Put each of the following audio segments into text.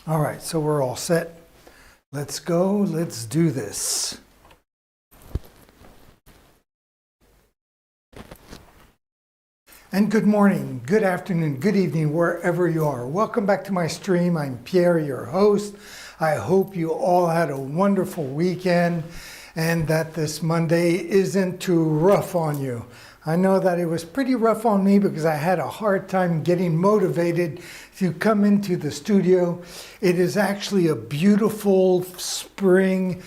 All right, so we're all set. Let's go, let's do this. And good morning, good afternoon, good evening, wherever you are. Welcome back to my stream. I'm Pierre, your host. I hope you all had a wonderful weekend and that this Monday isn't too rough on you. I know that it was pretty rough on me because I had a hard time getting motivated to come into the studio. It is actually a beautiful spring.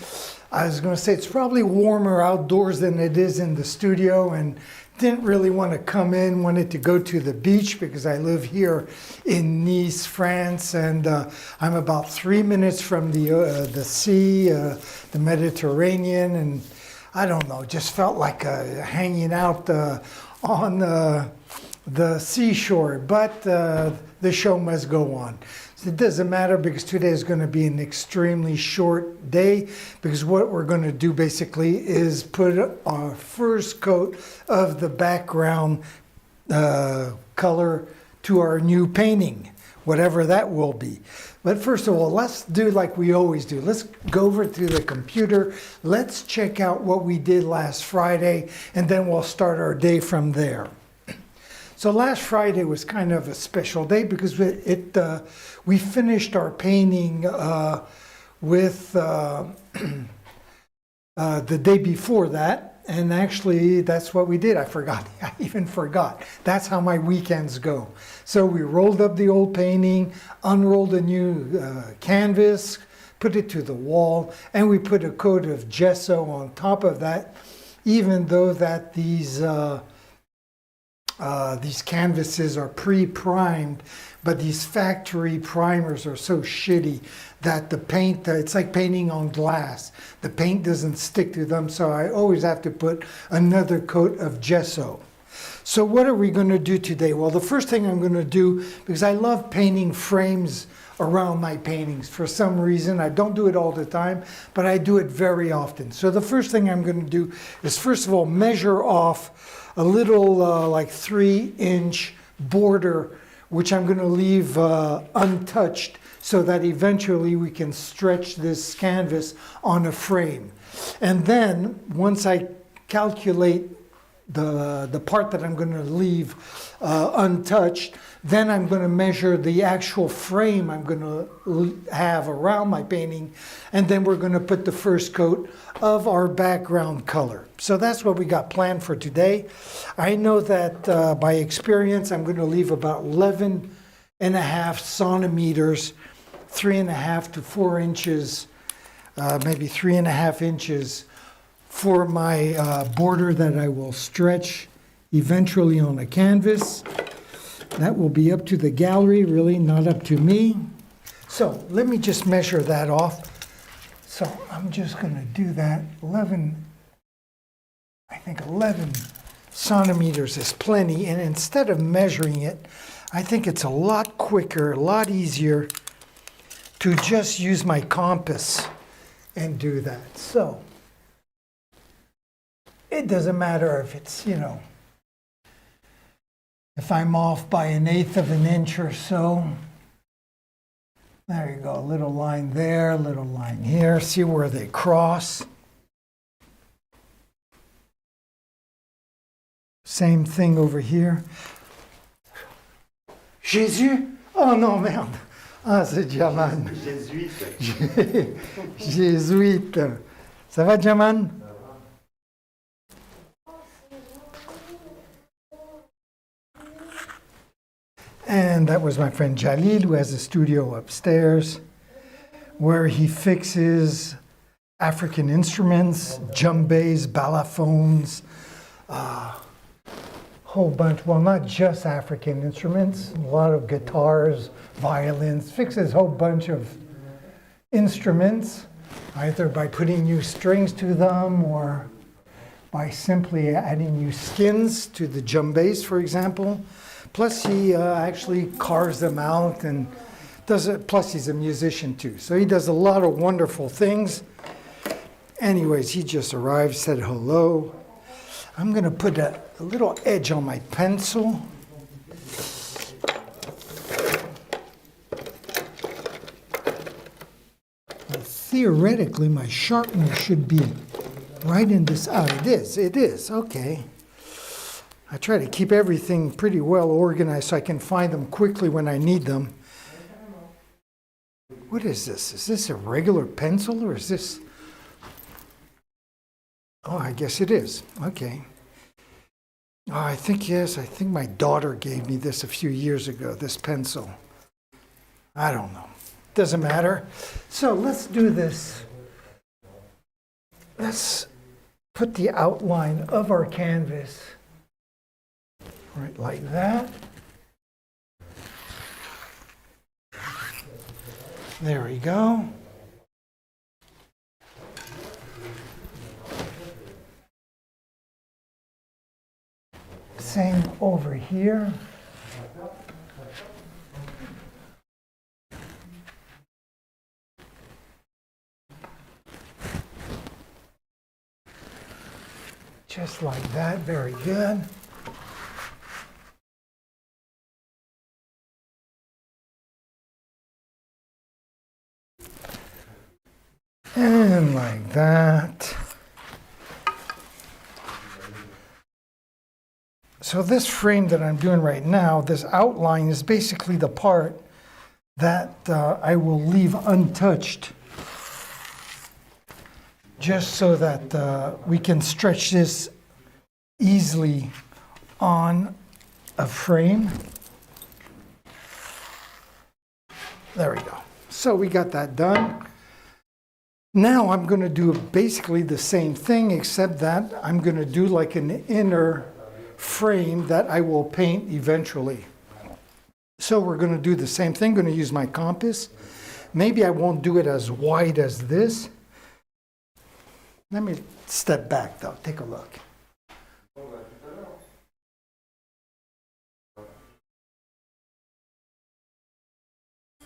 I was going to say it's probably warmer outdoors than it is in the studio, and didn't really want to come in, wanted to go to the beach because I live here in Nice, France, and I'm about 3 minutes from the sea, the Mediterranean, and I don't know, just felt like hanging out on the seashore, but the show must go on. So it doesn't matter because today is going to be an extremely short day, because what we're going to do basically is put our first coat of the background color to our new painting, whatever that will be. But first of all, let's do like we always do. Let's go over to the computer. Let's check out what we did last Friday, and then we'll start our day from there. So last Friday was kind of a special day because we finished our painting with the day before that. And actually, that's what we did. I forgot. I even forgot. That's how my weekends go. So we rolled up the old painting, unrolled a new canvas, put it to the wall, and we put a coat of gesso on top of that, even though that these canvases are pre-primed, but these factory primers are so shitty that the paint, it's like painting on glass. The paint doesn't stick to them, so I always have to put another coat of gesso. So what are we going to do today? Well, the first thing I'm going to do, because I love painting frames around my paintings for some reason. I don't do it all the time, but I do it very often. So the first thing I'm going to do is, first of all, measure off a little like 3-inch border, which I'm going to leave untouched, so that eventually we can stretch this canvas on a frame. And then once I calculate the part that I'm going to leave untouched, then I'm going to measure the actual frame I'm going to have around my painting, and then we're going to put the first coat of our background color. So that's what we got planned for today. I know that by experience I'm going to leave about 11.5 centimeters, 3.5 to 4 inches, maybe 3.5 inches for my border that I will stretch eventually on a canvas. That will be up to the gallery, really, not up to me. So let me just measure that off. So I'm just going to do that. 11 centimeters is plenty. And instead of measuring it, I think it's a lot quicker, a lot easier to just use my compass and do that. So it doesn't matter if it's, if I'm off by 1/8 of an inch or so. There you go, a little line there, a little line here. See where they cross. Same thing over here. Jésus? Oh non, merde. Ah, c'est Jaman. Jésuite. Jésuite. Ça va, Jaman? And that was my friend Jalil, who has a studio upstairs where he fixes African instruments, djembes, balafons, whole bunch, well, not just African instruments, a lot of guitars, violins, fixes a whole bunch of instruments, either by putting new strings to them or by simply adding new skins to the djembes, for example. Plus, he actually carves them out and does it. Plus, he's a musician too. So he does a lot of wonderful things. Anyways, he just arrived, said hello. I'm going to put a little edge on my pencil. theoretically, my sharpener should be right in this. Oh, it is, okay. I try to keep everything pretty well organized so I can find them quickly when I need them. What is this? Is this a regular pencil or is this? Oh, I guess it is. Okay. Oh, I think, yes, I think my daughter gave me this a few years ago, this pencil. I don't know. Doesn't matter. So let's do this. Let's put the outline of our canvas right like that. There we go. Same over here. Just like that, very good. And like that. So this frame that I'm doing right now, this outline is basically the part that I will leave untouched, just so that we can stretch this easily on a frame. There we go. So we got that done. Now I'm going to do basically the same thing, except that I'm going to do like an inner frame that I will paint eventually. So we're going to do the same thing. I'm going to use my compass. Maybe I won't do it as wide as this. Let me step back though. Take a look.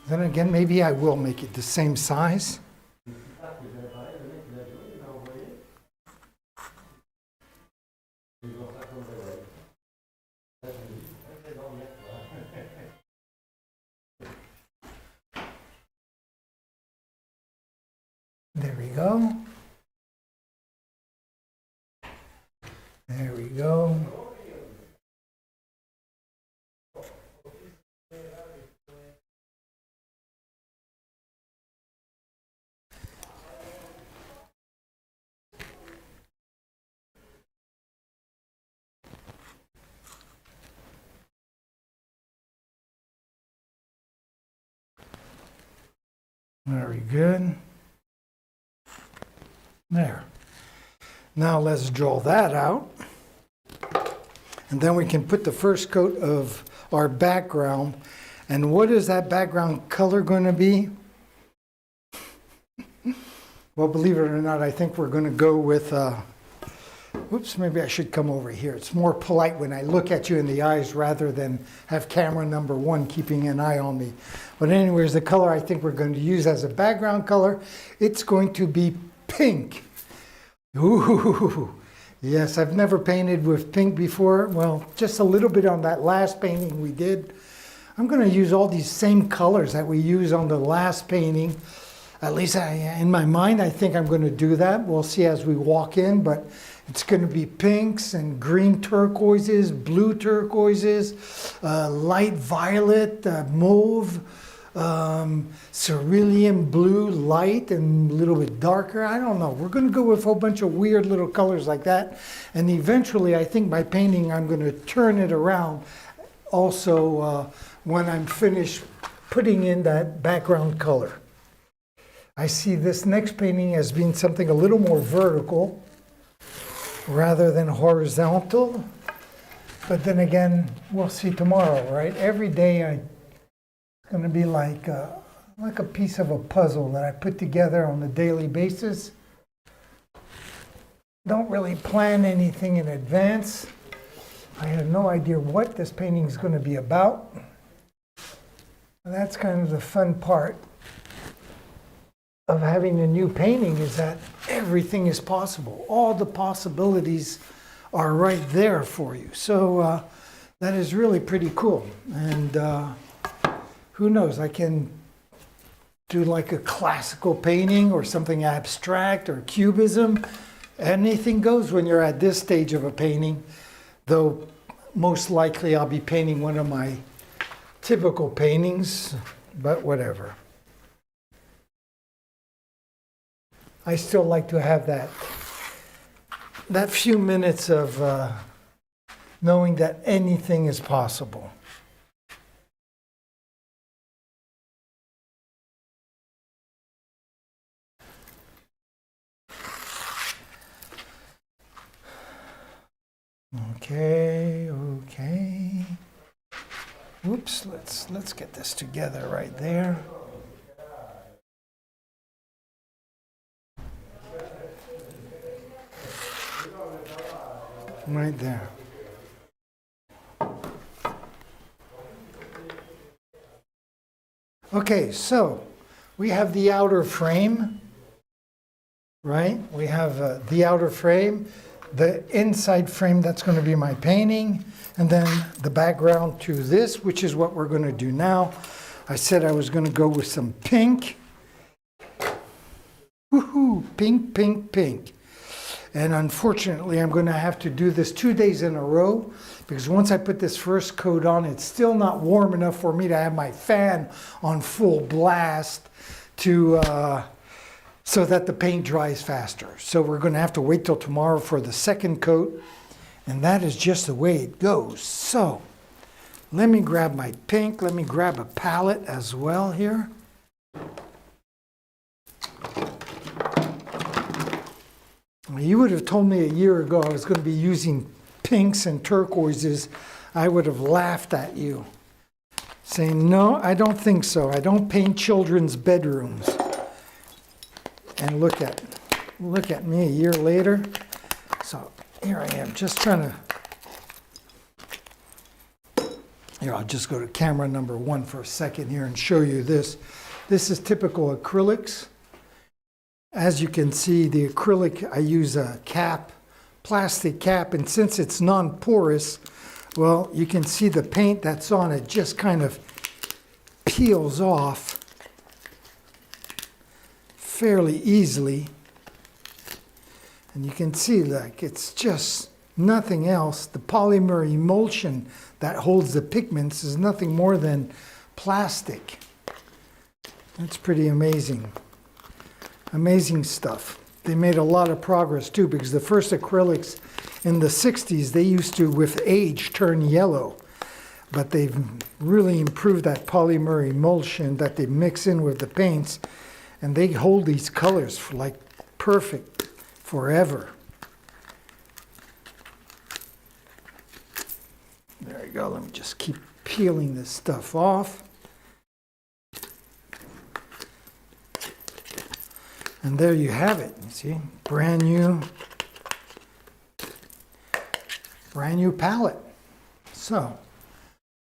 Then again, maybe I will make it the same size. There we go. There we go. Very good. There. Now let's draw that out. And then we can put the first coat of our background. And what is that background color going to be? Well, believe it or not, I think we're going to go with, whoops, maybe I should come over here. It's more polite when I look at you in the eyes rather than have camera number one keeping an eye on me. But anyways, the color I think we're going to use as a background color, it's going to be pink. Ooh, yes, I've never painted with pink before. Well, just a little bit on that last painting we did. I'm going to use all these same colors that we used on the last painting. At least in my mind, I think I'm going to do that. We'll see as we walk in, but it's going to be pinks and green turquoises, blue turquoises, light violet, mauve, cerulean blue, light and a little bit darker. I don't know. We're going to go with a whole bunch of weird little colors like that. And eventually, I think by painting, I'm going to turn it around also when I'm finished putting in that background color. I see this next painting as being something a little more vertical rather than horizontal. But then again, we'll see tomorrow, right? Every day it's going to be like a piece of a puzzle that I put together on a daily basis. Don't really plan anything in advance. I have no idea what this painting is going to be about. And that's kind of the fun part of having a new painting, is that everything is possible. All the possibilities are right there for you. So that is really pretty cool. And who knows, I can do like a classical painting or something abstract or cubism. Anything goes when you're at this stage of a painting, though most likely I'll be painting one of my typical paintings, but whatever. I still like to have that few minutes of knowing that anything is possible. Okay. Oops, let's get this together right there. Right there. Okay, so we have the outer frame, right? We have the outer frame, the inside frame, that's going to be my painting, and then the background to this, which is what we're going to do now. I said I was going to go with some pink. Woohoo, pink, pink, pink. And unfortunately, I'm going to have to do this 2 days in a row, because once I put this first coat on, it's still not warm enough for me to have my fan on full blast to so that the paint dries faster. So we're going to have to wait till tomorrow for the second coat, and that is just the way it goes. So let me grab my pink. Let me grab a palette as well here. You would have told me a year ago I was going to be using pinks and turquoises. I would have laughed at you, saying, no, I don't think so. I don't paint children's bedrooms. And look at me a year later. So here I am, just trying to... Here, I'll just go to camera number 1 for a second here and show you this. This is typical acrylics. As you can see, the acrylic, I use a cap, plastic cap, and since it's non-porous, well, you can see the paint that's on it just kind of peels off fairly easily. And you can see, like, it's just nothing else. The polymer emulsion that holds the pigments is nothing more than plastic. That's pretty amazing. Amazing stuff. They made a lot of progress too, because the first acrylics in the 60s, they used to, with age, turn yellow. But they've really improved that polymer emulsion that they mix in with the paints, and they hold these colors for like perfect forever. There you go. Let me just keep peeling this stuff off. And there you have it. You see, brand new palette. So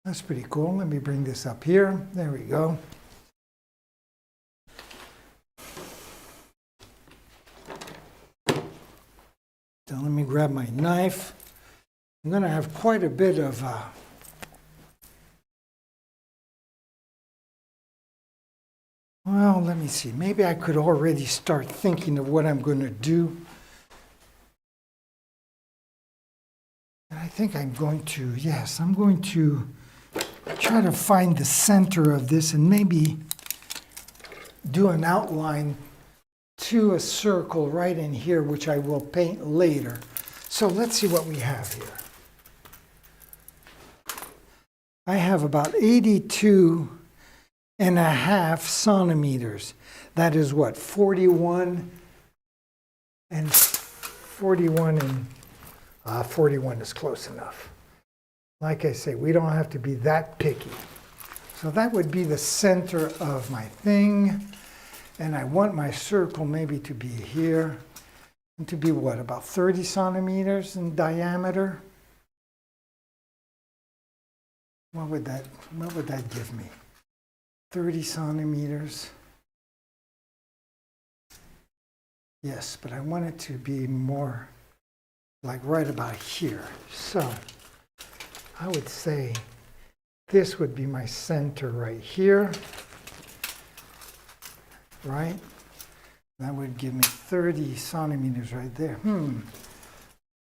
that's pretty cool. Let me bring this up here. There we go. So let me grab my knife. I'm going to have quite a bit of well, let me see. Maybe I could already start thinking of what I'm going to do. And I think I'm going to, yes, I'm going to try to find the center of this and maybe do an outline to a circle right in here, which I will paint later. So let's see what we have here. I have about 82.5 centimeters. That is what, 41 and 41 is close enough. Like I say, we don't have to be that picky. So that would be the center of my thing. And I want my circle maybe to be here. And to be what, about 30 centimeters in diameter? What would that give me? 30 centimeters. Yes, but I want it to be more like right about here. So I would say this would be my center right here. right? That would give me 30 centimeters right there.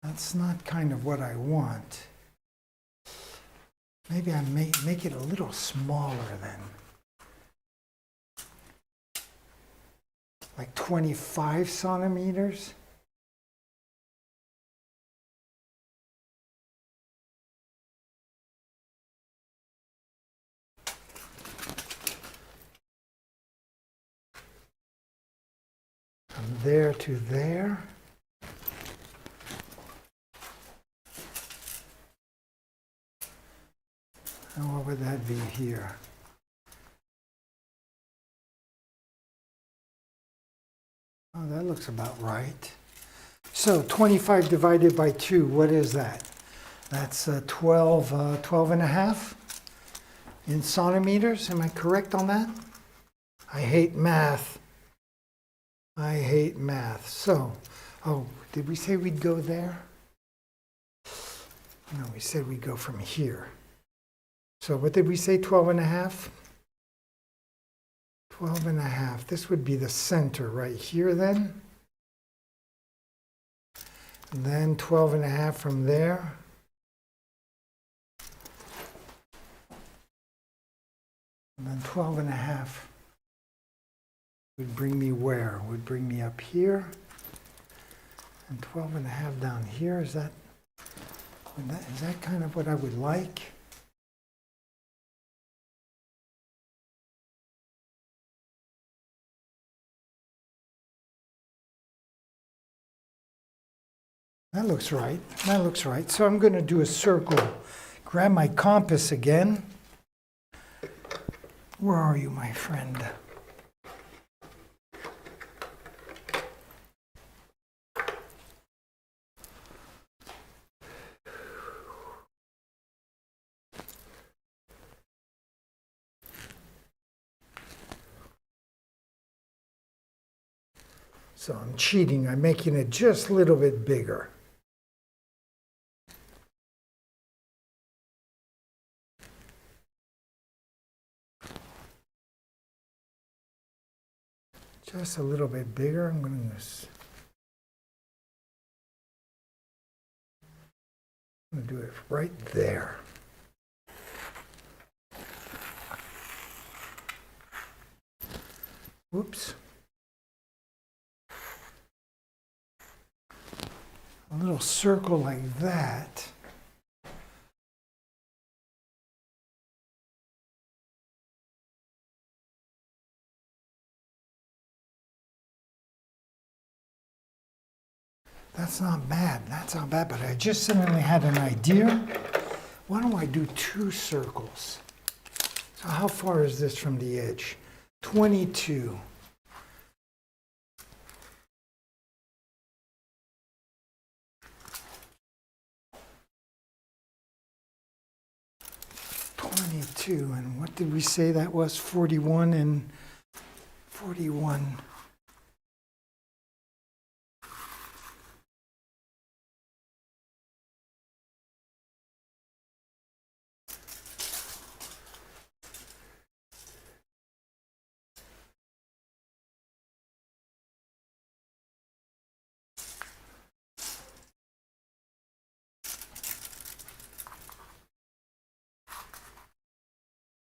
That's not kind of what I want. Maybe I make it a little smaller then. Like 25 centimeters. From there to there. And what would that be here? Oh, that looks about right. So 25 divided by 2, what is that? That's 12 and a half in centimeters. Am I correct on that? I hate math. I hate math. So, oh, did we say we'd go there? No, we said we'd go from here. So what did we say, 12 and a half? 12 and a half. This would be the center right here then. And then 12 and a half from there. And then 12 and a half would bring me where? Would bring me up here. And 12 and a half down here. Is that kind of what I would like? That looks right. That looks right. So I'm going to do a circle. Grab my compass again. Where are you, my friend? So I'm cheating. I'm making it just a little bit bigger. Just a little bit bigger. I'm going to do it right there. Whoops. A little circle like that. That's not bad. That's not bad, but I just suddenly had an idea. Why don't I do 2 circles? So how far is this from the edge? 22. And what did we say that was? 41 and 41.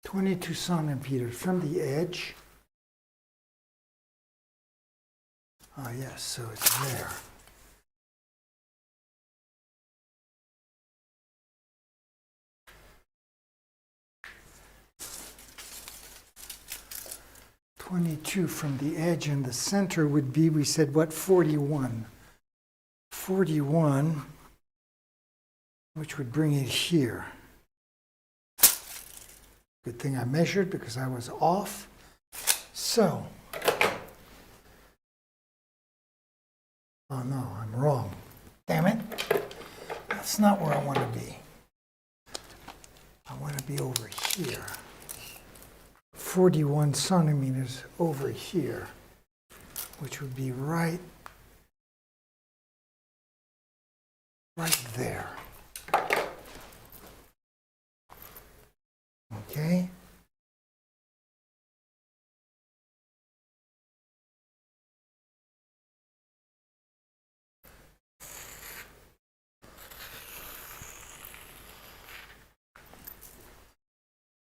$22 centimeters from the edge. Oh yes, so it's there. $22 from the edge, and the center would be, we said what, 41. 41, which would bring it here. Good thing I measured because I was off. So, oh no, I'm wrong. Damn it. That's not where I want to be. I want to be over here. 41 centimeters over here, which would be right there. Okay?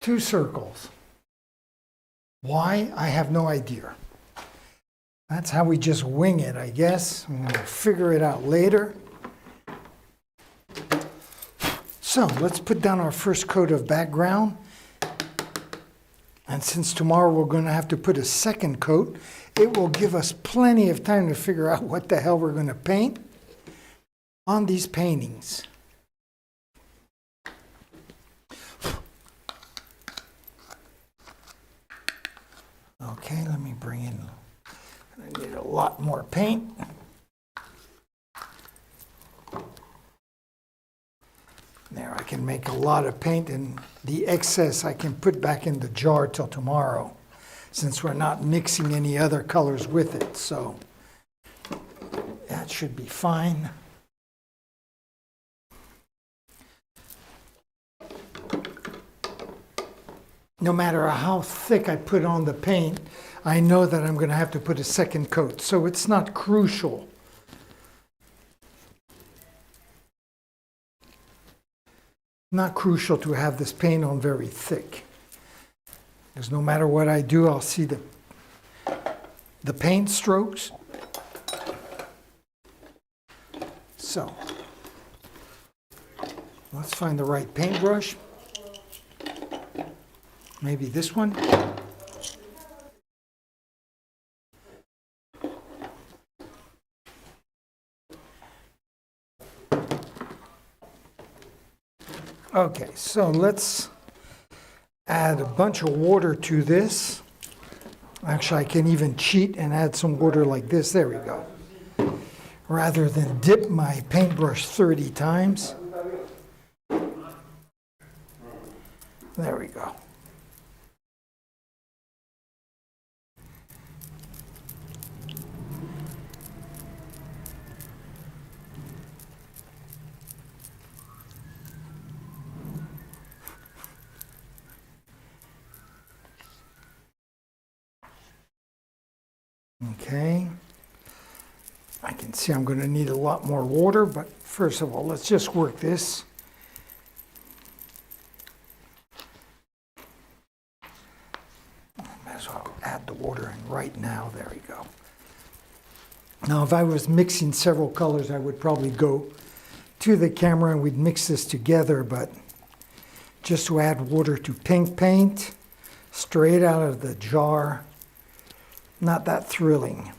2 circles. Why? I have no idea. That's how we just wing it, I guess. We'll figure it out later. So let's put down our first coat of background. And since tomorrow we're going to have to put a second coat, it will give us plenty of time to figure out what the hell we're going to paint on these paintings. Okay, let me bring in, I need a lot more paint. There, I can make a lot of paint, and the excess I can put back in the jar till tomorrow, since we're not mixing any other colors with it, so that should be fine. No matter how thick I put on the paint, I know that I'm going to have to put a second coat, so it's not crucial. Not crucial to have this paint on very thick, because no matter what I do, I'll see the paint strokes. So let's find the right paintbrush. Maybe this one. Okay, so let's add a bunch of water to this. Actually, I can even cheat and add some water like this. There we go. Rather than dip my paintbrush 30 times. There we go. Okay, I can see I'm going to need a lot more water, but first of all, let's just work this. Might as well add the water in right now. There we go. Now, if I was mixing several colors, I would probably go to the camera and we'd mix this together, but just to add water to pink paint, straight out of the jar, not that thrilling.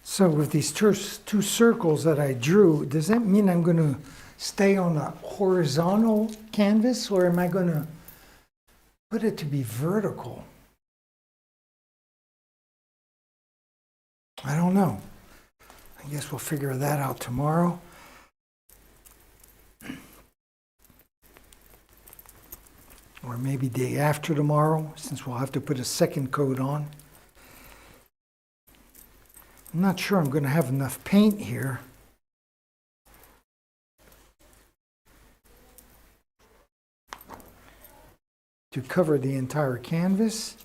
So with these two circles that I drew, does that mean I'm going to stay on a horizontal canvas, or am I going to put it to be vertical? I don't know. I guess we'll figure that out tomorrow. Or maybe day after tomorrow, since we'll have to put a second coat on. I'm not sure I'm going to have enough paint here. To cover the entire canvas.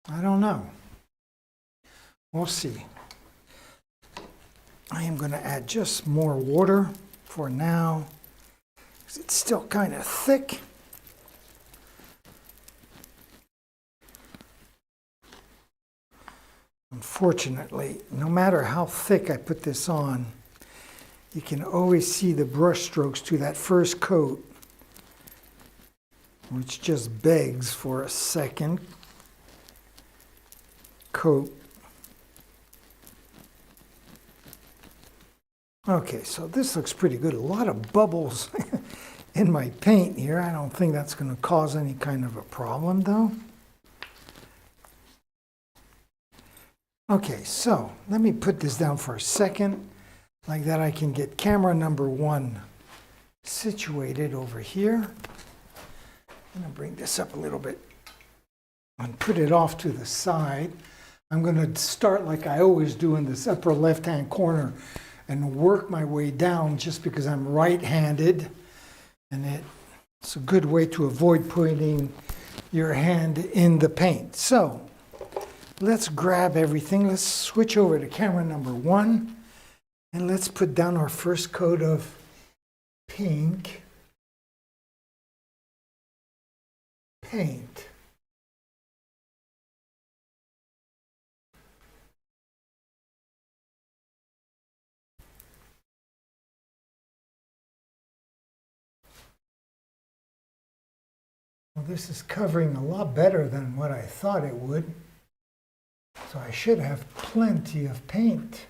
I don't know. We'll see. I am going to add just more water for now, because it's still kind of thick. Unfortunately, no matter how thick I put this on, you can always see the brush strokes to that first coat, which just begs for a second coat. Okay, so this looks pretty good. A lot of bubbles in my paint here. I don't think that's going to cause any kind of a problem, though. Okay, so let me put this down for a second. Like that I can get camera number 1 situated over here. I'm going to bring this up a little bit and put it off to the side. I'm going to start like I always do in this upper left-hand corner and work my way down just because I'm right-handed. And it's a good way to avoid putting your hand in the paint. So let's grab everything. Let's switch over to camera number 1. And let's put down our first coat of pink paint. Well, this is covering a lot better than what I thought it would. So I should have plenty of paint.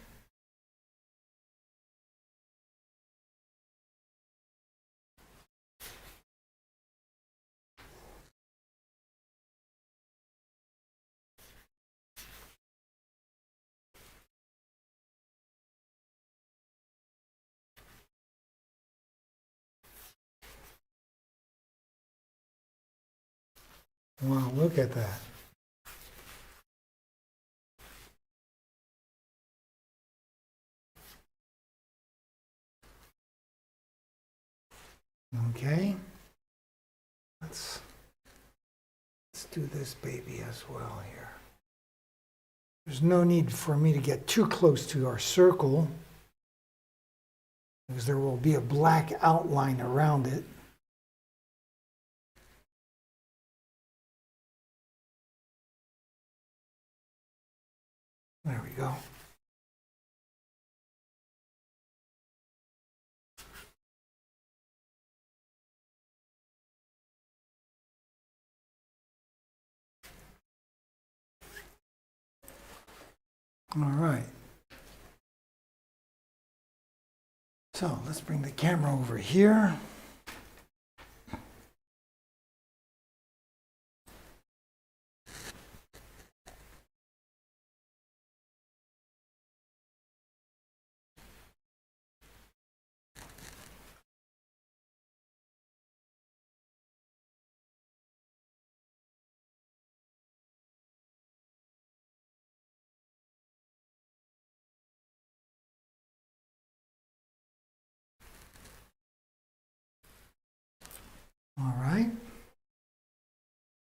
Wow, look at that. Okay. Let's do this baby as well here. There's no need for me to get too close to our circle because there will be a black outline around it. There we go. All right. So let's bring the camera over here. All right.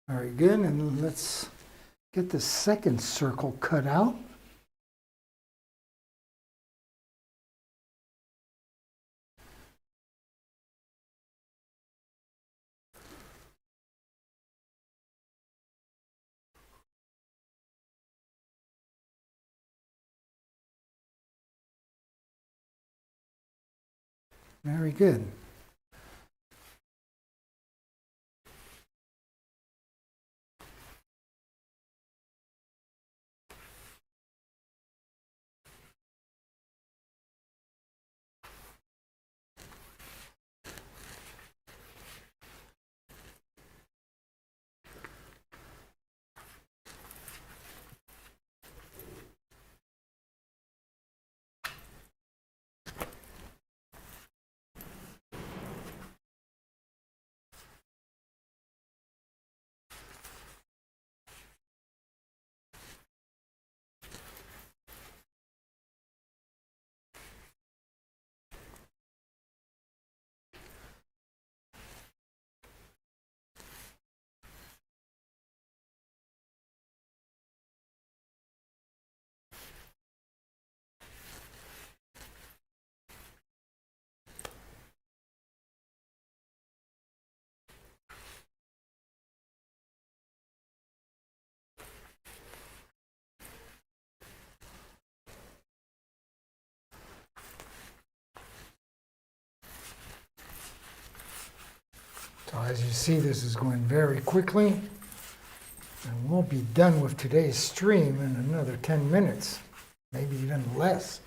Very good. And let's get the second circle cut out. Very good. So as you see, this is going very quickly. And we'll be done with today's stream in another 10 minutes, maybe even less.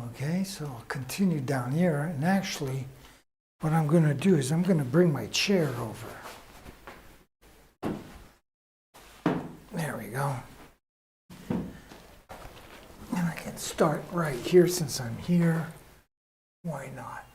Okay, so I'll continue down here. And actually, what I'm going to do is I'm going to bring my chair over. There we go. And I can start right here since I'm here. Why not?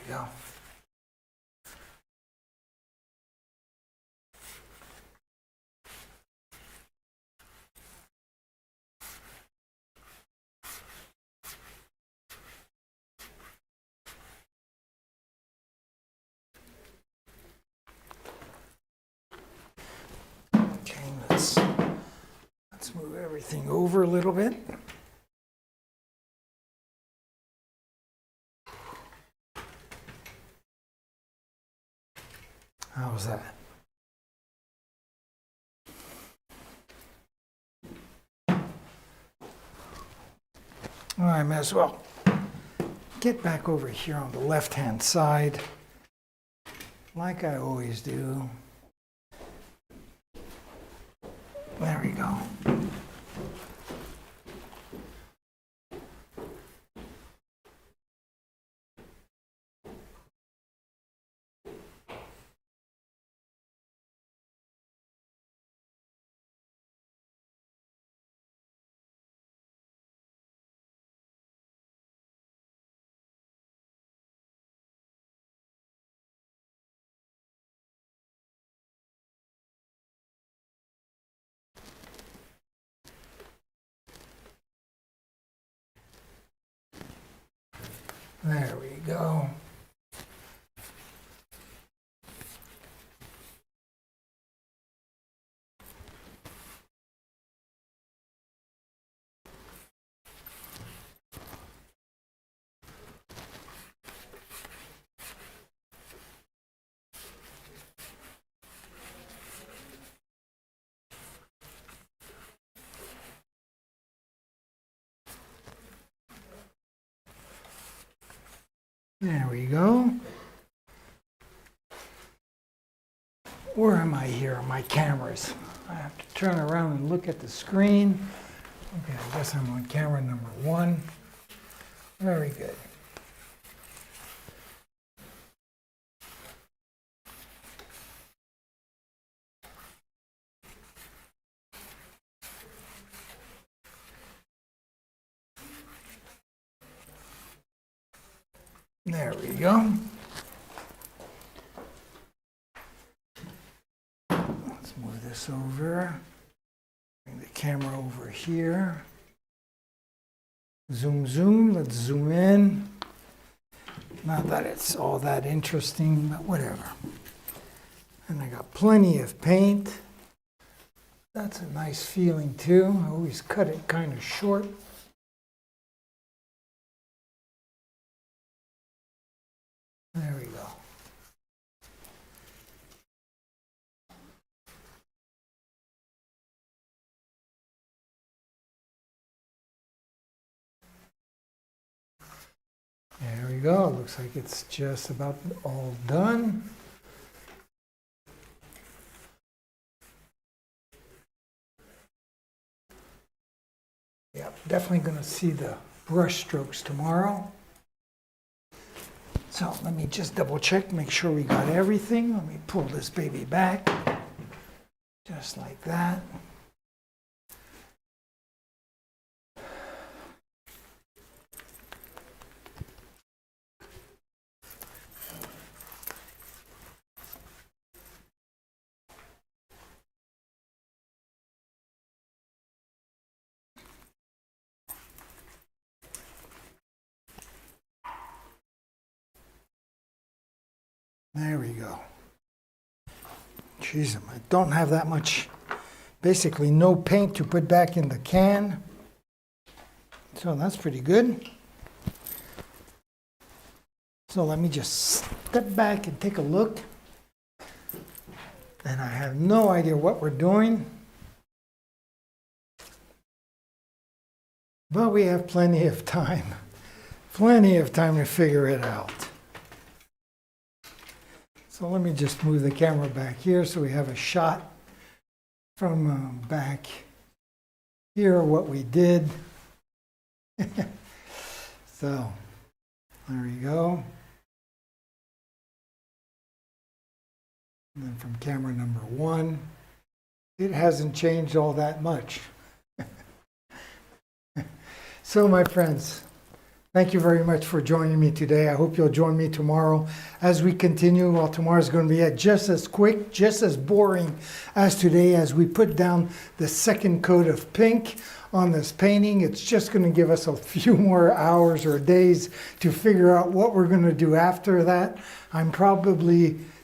go. Okay, let's move everything over a little bit. How was that? Well, I may as well get back over here on the left-hand side, like I always do. There we go. There we go. There we go. Where am I here on my cameras? I have to turn around and look at the screen. Okay, I guess I'm on camera number 1. Very good. There we go. Let's move this over. Bring the camera over here. Zoom, zoom. Let's zoom in. Not that it's all that interesting, but whatever. And I got plenty of paint. That's a nice feeling too. I always cut it kind of short. There we go. There we go. Looks like it's just about all done. Yeah, definitely going to see the brush strokes tomorrow. So let me just double check, make sure we got everything. Let me pull this baby back, just like that. There we go. Jeez, I don't have that much, basically no paint to put back in the can. So that's pretty good. So let me just step back and take a look. And I have no idea what we're doing. But we have plenty of time. Plenty of time to figure it out. So let me just move the camera back here so we have a shot from back here, what we did. So there we go. And then from camera number 1, it hasn't changed all that much. So my friends, Thank you very much for joining me today. I hope you'll join me tomorrow as we continue. Well, tomorrow's going to be just as quick, just as boring as today as we put down the second coat of pink on this painting. It's just going to give us a few more hours or days to figure out what we're going to do after that.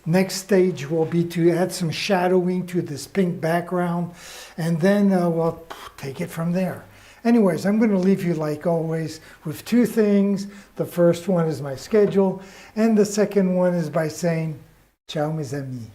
Next stage will be to add some shadowing to this pink background, and then we'll take it from there. Anyways, I'm going to leave you, like always, with two things. The first one is my schedule, and the second one is by saying, ciao mes amis.